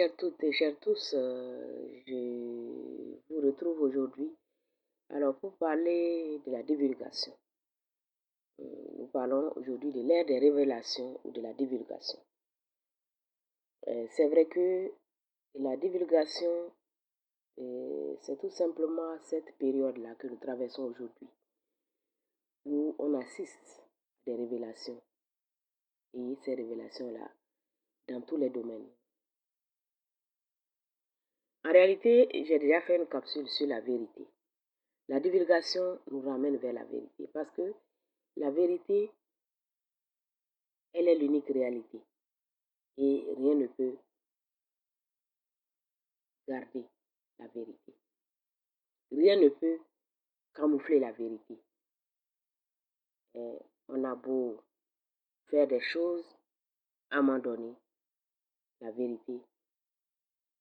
chères toutes et chers tous, je vous retrouve aujourd'hui alors pour parler de la divulgation. Nous parlons aujourd'hui de l'ère des révélations ou de la divulgation. C'est vrai que la divulgation, c'est tout simplement cette période-là que nous traversons aujourd'hui, où on assiste à des révélations, et ces révélations-là, dans tous les domaines. En réalité, j'ai déjà fait une capsule sur la vérité. La divulgation nous ramène vers la vérité parce que la vérité, elle est l'unique réalité et rien ne peut garder la vérité. Rien ne peut camoufler la vérité. On a beau faire des choses, à un moment donné, la vérité,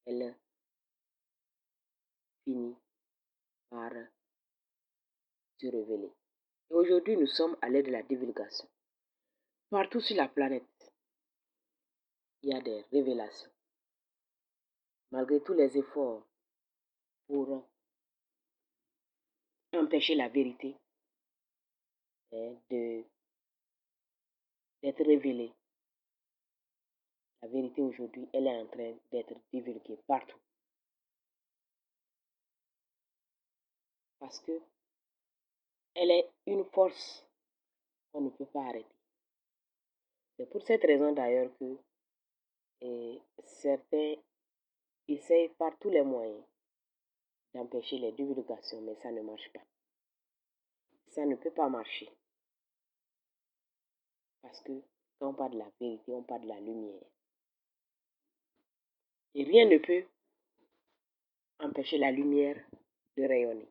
elle finit par se révéler. Et aujourd'hui, nous sommes à l'ère de la divulgation. Partout sur la planète, il y a des révélations. Malgré tous les efforts pour empêcher la vérité d'être révélée, la vérité aujourd'hui, elle est en train d'être divulguée partout. Parce que elle est une force qu'on ne peut pas arrêter. C'est pour cette raison d'ailleurs que certains essayent par tous les moyens d'empêcher les divulgations, mais ça ne marche pas. Ça ne peut pas marcher. Parce que quand on parle de la vérité, on parle de la lumière. Et rien ne peut empêcher la lumière de rayonner.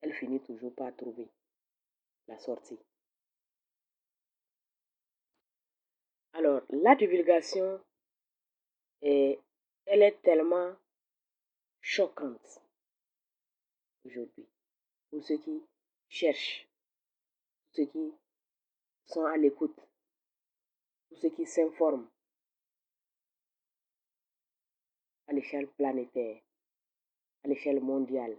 Elle finit toujours par trouver la sortie. Alors, la divulgation, elle est tellement choquante aujourd'hui pour ceux qui cherchent, pour ceux qui sont à l'écoute, pour ceux qui s'informent à l'échelle planétaire, à l'échelle mondiale.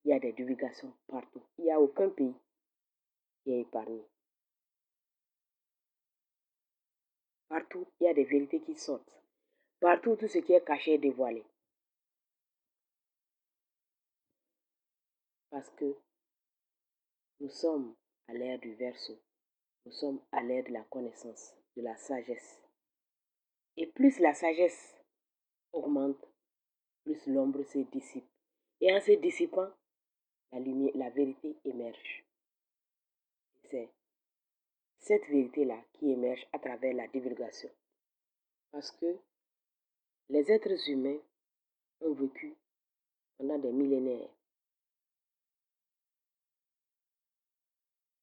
Il y a des divulgations partout. Il n'y a aucun pays qui est épargné. Partout, il y a des vérités qui sortent. Partout, tout ce qui est caché est dévoilé. Parce que nous sommes à l'ère du Verseau. Nous sommes à l'ère de la connaissance, de la sagesse. Et plus la sagesse augmente, plus l'ombre se dissipe. Et en se dissipant, la vérité émerge. C'est cette vérité-là qui émerge à travers la divulgation. Parce que les êtres humains ont vécu pendant des millénaires.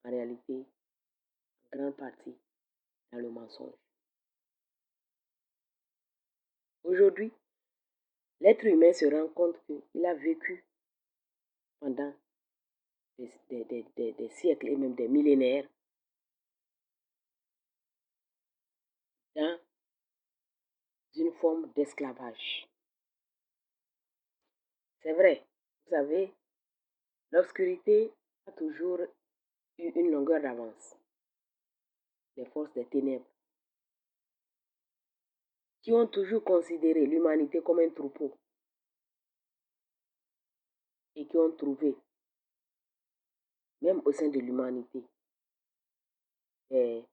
En réalité, en grande partie, dans le mensonge. Aujourd'hui, l'être humain se rend compte qu'il a vécu pendant des siècles et même des millénaires dans une forme d'esclavage. C'est vrai, vous savez, l'obscurité a toujours eu une longueur d'avance. Les forces des ténèbres, qui ont toujours considéré l'humanité comme un troupeau et qui ont trouvé, même au sein de l'humanité, des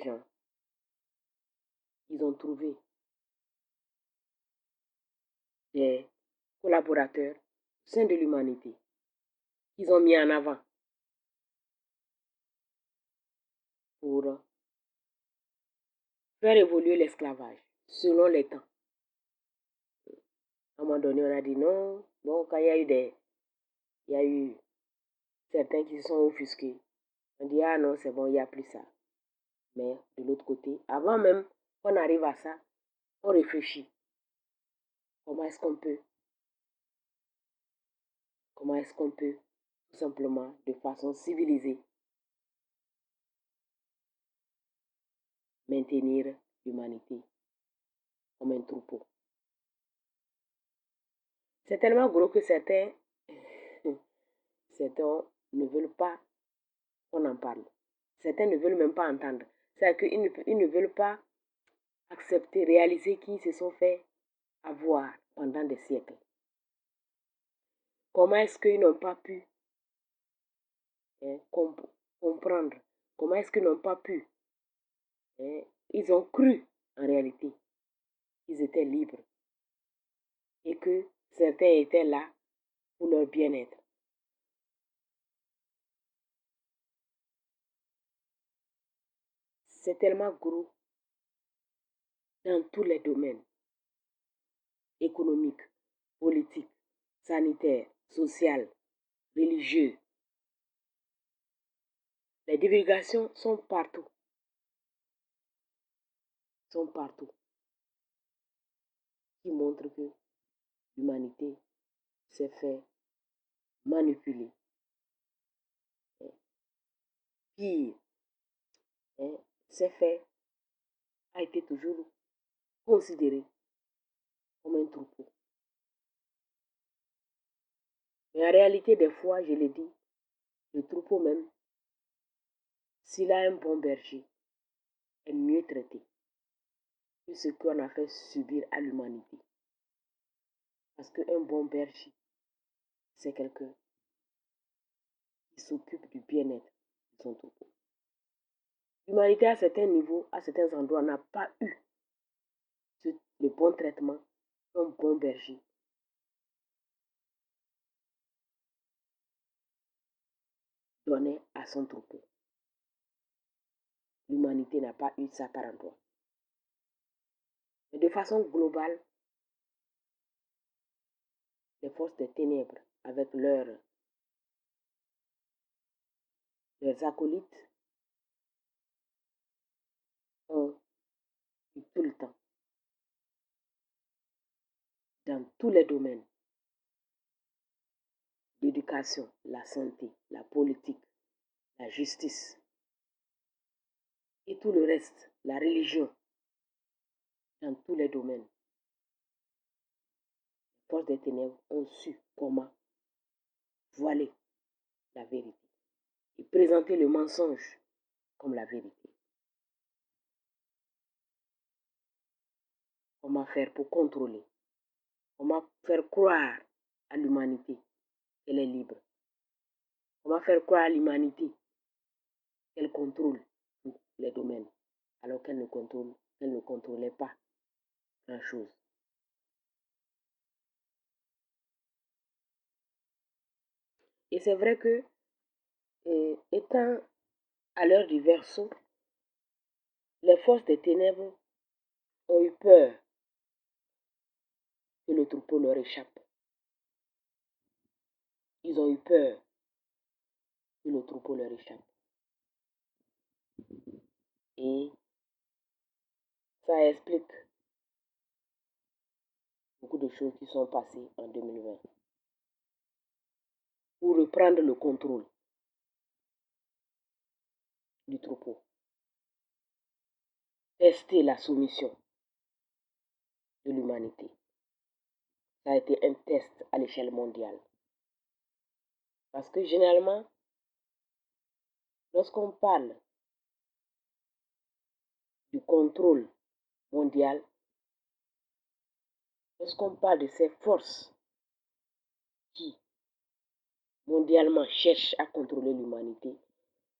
gens, ils ont trouvé des collaborateurs au sein de l'humanité qu'ils ont mis en avant pour faire évoluer l'esclavage selon les temps. À un moment donné, on a dit non. Bon, quand il y a eu certains qui se sont offusqués. On dit ah non, c'est bon, il n'y a plus ça. Mais de l'autre côté, avant même qu'on arrive à ça, on réfléchit. Comment est-ce qu'on peut, tout simplement, de façon civilisée, maintenir l'humanité comme un troupeau. C'est tellement gros que certains ne veulent pas qu'on en parle. Certains ne veulent même pas entendre. C'est-à-dire qu'ils ne veulent pas accepter, réaliser qu'ils se sont fait avoir pendant des siècles. Comment est-ce qu'ils n'ont pas pu comprendre? Comment est-ce qu'ils n'ont pas pu? Ils ont cru en réalité qu'ils étaient libres et que certains étaient là pour leur bien-être. C'est tellement gros dans tous les domaines, économiques, politiques, sanitaires, sociaux, religieux. Les divulgations sont partout, qui montrent que l'humanité s'est fait manipuler. Pire, s'est fait, a été toujours considéré comme un troupeau. Mais en réalité, des fois, je le dis, le troupeau même, s'il a un bon berger, est mieux traité que ce qu'on a fait subir à l'humanité. Parce qu'un bon berger, c'est quelqu'un qui s'occupe du bien-être de son troupeau. L'humanité, à certains niveaux, à certains endroits, n'a pas eu le bon traitement qu'un bon berger donnait à son troupeau. L'humanité n'a pas eu ça par endroit. Mais de façon globale, les forces des ténèbres, avec leurs acolytes, ont eu tout le temps, dans tous les domaines, l'éducation, la santé, la politique, la justice et tout le reste, la religion, dans tous les domaines, les forces des ténèbres ont su comment voiler la vérité et présenter le mensonge comme la vérité. Comment faire pour contrôler? Comment faire croire à l'humanité qu'elle est libre? Comment faire croire à l'humanité qu'elle contrôle tous les domaines alors qu'elle ne contrôlait pas grand-chose? Et c'est vrai que, étant à l'heure du Verseau, les forces des ténèbres ont eu peur que le troupeau leur échappe. Ils ont eu peur que le troupeau leur échappe. Et ça explique beaucoup de choses qui sont passées en 2020. Pour reprendre le contrôle du troupeau. Tester la soumission de l'humanité. Ça a été un test à l'échelle mondiale. Parce que généralement, lorsqu'on parle du contrôle mondial, lorsqu'on parle de ces forces qui mondialement cherchent à contrôler l'humanité,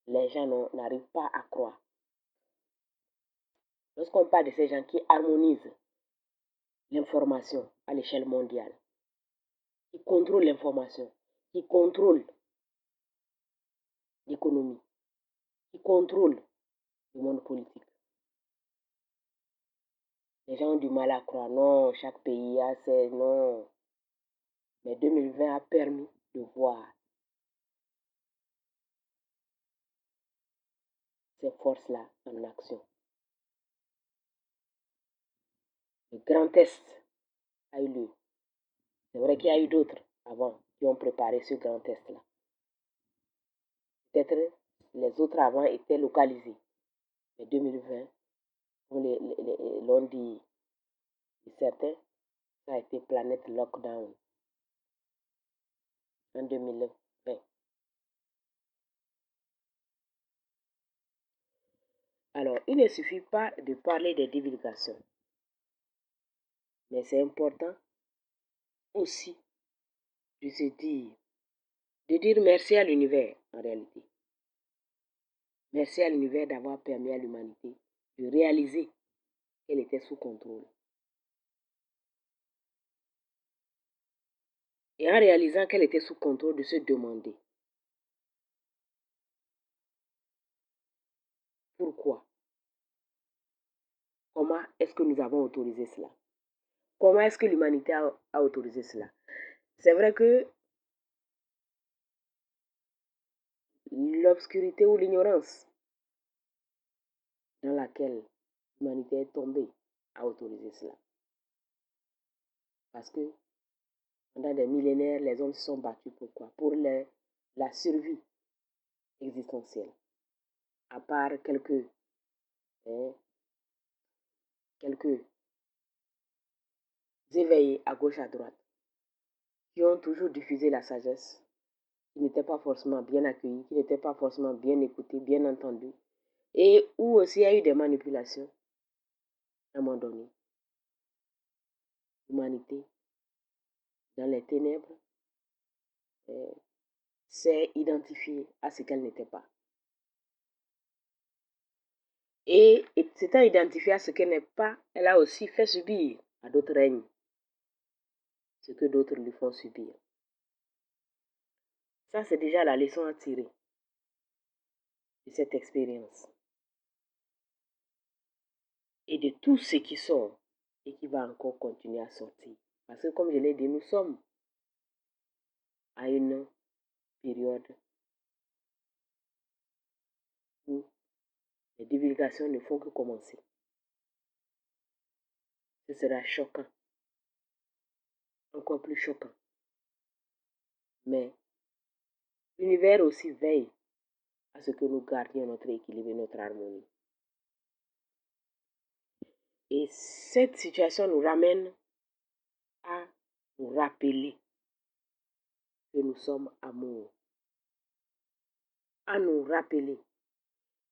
les gens n'arrivent pas à croire. Lorsqu'on parle de ces gens qui harmonisent l'information à l'échelle mondiale, qui contrôlent l'information, qui contrôlent l'économie, qui contrôlent le monde politique, les gens ont du mal à croire. Non, chaque pays a ses... Non. Mais 2020 a permis de voir ces forces-là en action. Le grand test a eu lieu. C'est vrai qu'il y a eu d'autres avant qui ont préparé ce grand test-là. Peut-être les autres avant étaient localisés. Mais 2020, comme l'ont dit Et certains, ça a été Planète Lockdown en 2020. Alors, il ne suffit pas de parler des divulgations, mais c'est important aussi de se dire, de dire merci à l'univers en réalité. Merci à l'univers d'avoir permis à l'humanité de réaliser qu'elle était sous contrôle. Et en réalisant qu'elle était sous contrôle, de se demander pourquoi, comment est-ce que nous avons autorisé cela, comment est-ce que l'humanité a autorisé cela. C'est vrai que l'obscurité ou l'ignorance dans laquelle l'humanité est tombée a autorisé cela. Parce que pendant des millénaires, les hommes se sont battus pourquoi? Pour la survie existentielle. À part hein, quelques éveillés à gauche, à droite, qui ont toujours diffusé la sagesse, qui n'étaient pas forcément bien accueillis, qui n'étaient pas forcément bien écoutés, bien entendus, et où aussi il y a eu des manipulations à un moment donné. L'humanité, dans les ténèbres, s'est identifiée à ce qu'elle n'était pas. Et s'étant identifiée à ce qu'elle n'est pas, elle a aussi fait subir à d'autres règnes ce que d'autres lui font subir. Ça, c'est déjà la leçon à tirer de cette expérience. Et de tout ce qui sort et qui va encore continuer à sortir. Parce que comme je l'ai dit, nous sommes à une période où les divulgations ne font que commencer. Ce sera choquant, encore plus choquant. Mais l'univers aussi veille à ce que nous gardions notre équilibre et notre harmonie. Et cette situation nous ramène à nous rappeler que nous sommes amour, à nous rappeler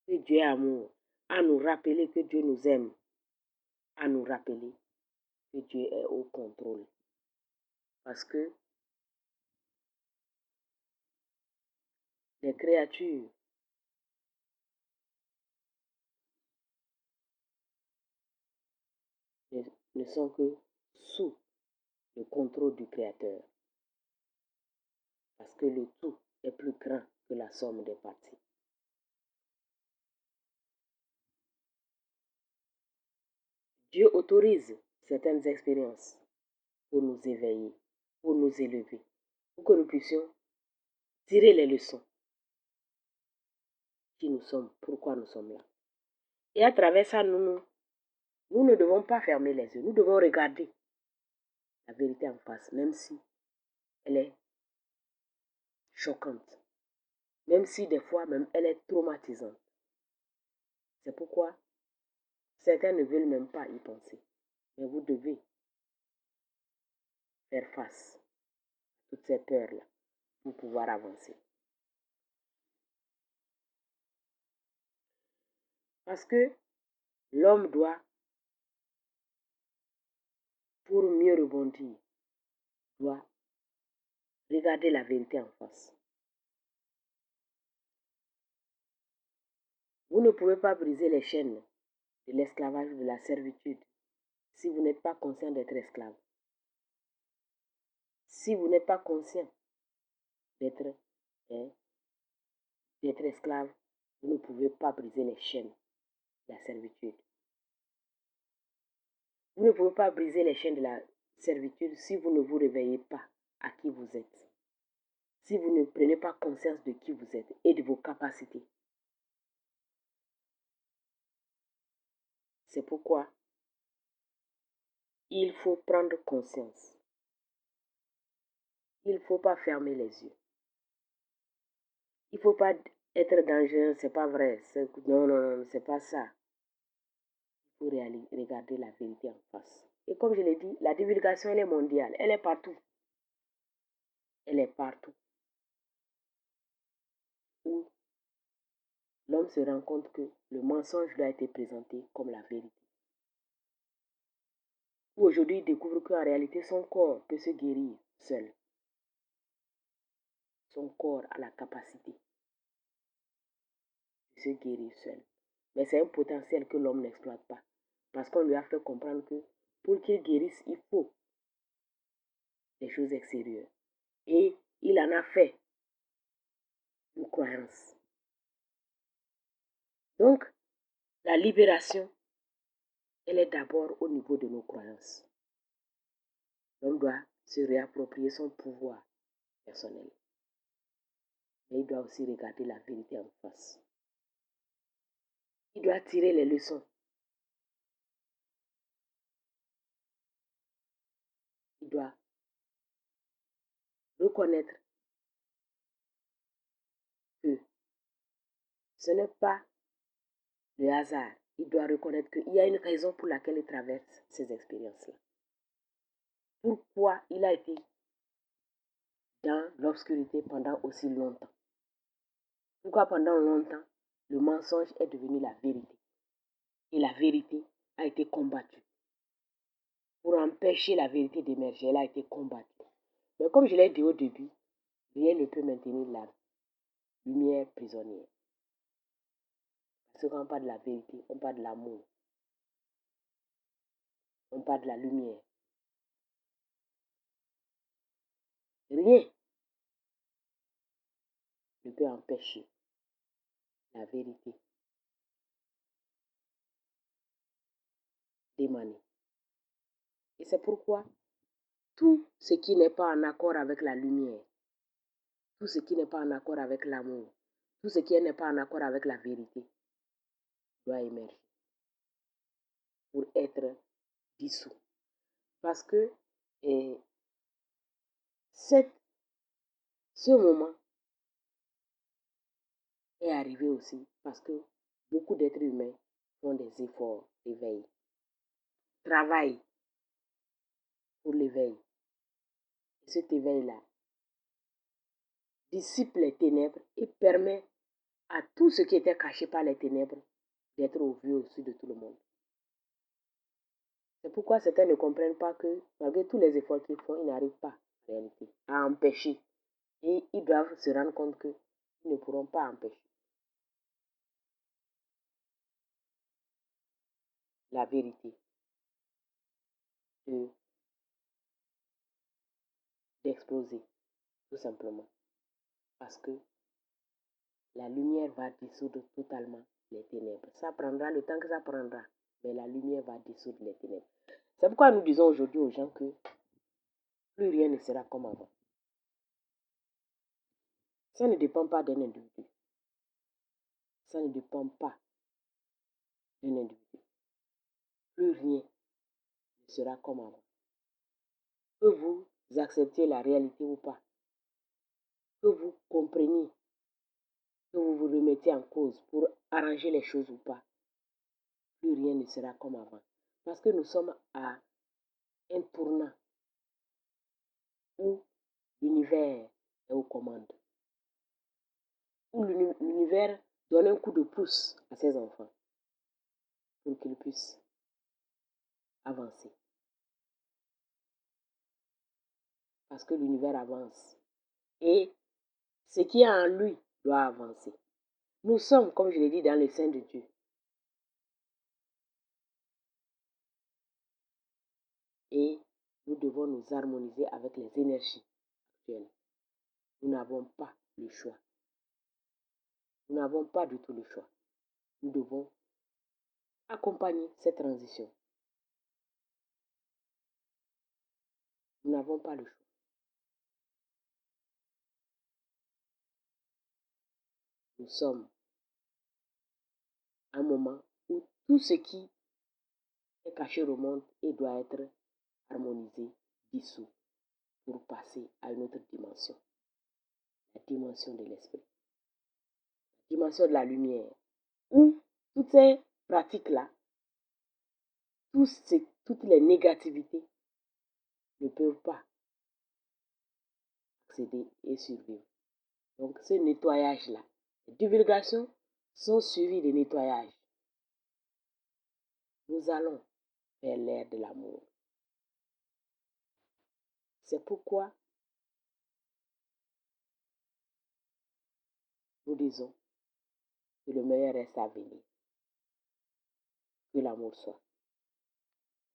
que Dieu est amour, à nous rappeler que Dieu nous aime, à nous rappeler que Dieu est au contrôle. Parce que les créatures ne sont que sous le contrôle du Créateur. Parce que le tout est plus grand que la somme des parties. Dieu autorise certaines expériences pour nous éveiller, pour nous élever, pour que nous puissions tirer les leçons qui nous sommes, pourquoi nous sommes là. Et à travers ça, nous ne devons pas fermer les yeux, nous devons regarder la vérité en face, même si elle est choquante, même si des fois même elle est traumatisante. C'est pourquoi certains ne veulent même pas y penser. Mais vous devez faire face à toutes ces peurs-là pour pouvoir avancer. Parce que l'homme doit, pour mieux rebondir, doit regarder la vérité en face. Vous ne pouvez pas briser les chaînes de l'esclavage ou de la servitude si vous n'êtes pas conscient d'être esclave. Si vous n'êtes pas conscient d'être esclave, vous ne pouvez pas briser les chaînes de la servitude. Vous ne pouvez pas briser les chaînes de la servitude si vous ne vous réveillez pas à qui vous êtes. Si vous ne prenez pas conscience de qui vous êtes et de vos capacités. C'est pourquoi il faut prendre conscience. Il ne faut pas fermer les yeux. Il ne faut pas être dangereux, c'est pas vrai. Non, c'est pas ça. Il faut regarder la vérité en face. Et comme je l'ai dit, la divulgation, elle est mondiale. Elle est partout. Elle est partout. Où l'homme se rend compte que le mensonge lui a été présenté comme la vérité. Où aujourd'hui il découvre qu'en réalité son corps peut se guérir seul. Son corps a la capacité de se guérir seul. Mais c'est un potentiel que l'homme n'exploite pas. Parce qu'on lui a fait comprendre que pour qu'il guérisse, il faut des choses extérieures. Et il en a fait une croyance. Donc, la libération, elle est d'abord au niveau de nos croyances. L'homme doit se réapproprier son pouvoir personnel. Mais il doit aussi regarder la vérité en face. Il doit tirer les leçons. Il doit reconnaître que ce n'est pas le hasard. Il doit reconnaître qu'il y a une raison pour laquelle il traverse ces expériences-là. Pourquoi il a été dans l'obscurité pendant aussi longtemps. Pourquoi pendant longtemps, le mensonge est devenu la vérité. Et la vérité a été combattue. Pour empêcher la vérité d'émerger, elle a été combattue. Mais comme je l'ai dit au début, rien ne peut maintenir la lumière prisonnière. Parce que quand on parle de la vérité, on parle de l'amour. On parle de la lumière. Rien ne peut empêcher la vérité d'émaner. Et c'est pourquoi tout ce qui n'est pas en accord avec la lumière, tout ce qui n'est pas en accord avec l'amour, tout ce qui n'est pas en accord avec la vérité doit émerger pour être dissous. Parce que ce moment est arrivé aussi parce que beaucoup d'êtres humains font des efforts d'éveil, travaillent pour l'éveil. Et cet éveil-là dissipe les ténèbres et permet à tout ce qui était caché par les ténèbres d'être au vu au-dessus de tout le monde. C'est pourquoi certains ne comprennent pas que, malgré tous les efforts qu'ils font, ils n'arrivent pas, en réalité, à empêcher. Et ils doivent se rendre compte qu'ils ne pourront pas empêcher la vérité d'exploser, tout simplement. Parce que la lumière va dissoudre totalement les ténèbres. Ça prendra le temps que ça prendra, mais la lumière va dissoudre les ténèbres. C'est pourquoi nous disons aujourd'hui aux gens que plus rien ne sera comme avant. Ça ne dépend pas d'un individu. Ça ne dépend pas d'un individu. Plus rien ne sera comme avant. Que vous acceptiez la réalité ou pas, que vous compreniez, que vous vous remettiez en cause pour arranger les choses ou pas, plus rien ne sera comme avant. Parce que nous sommes à un tournant où l'univers est aux commandes, où l'univers donne un coup de pouce à ses enfants pour qu'ils puissent avancer. Parce que l'univers avance. Et ce qui est en lui doit avancer. Nous sommes, comme je l'ai dit, dans le sein de Dieu. Et nous devons nous harmoniser avec les énergies actuelles. Nous n'avons pas le choix. Nous n'avons pas du tout le choix. Nous devons accompagner cette transition. Nous n'avons pas le choix. Nous sommes à un moment où tout ce qui est caché remonte et doit être harmonisé, dissous, pour passer à une autre dimension. La dimension de l'esprit. La dimension de la lumière. Où toutes ces pratiques-là, tout ce toutes les négativités ne peuvent pas accéder et survivre. Donc ce nettoyage-là, les divulgations sont suivies de nettoyage. Nous allons vers l'ère de l'amour. C'est pourquoi nous disons que le meilleur reste à venir. Que l'amour soit.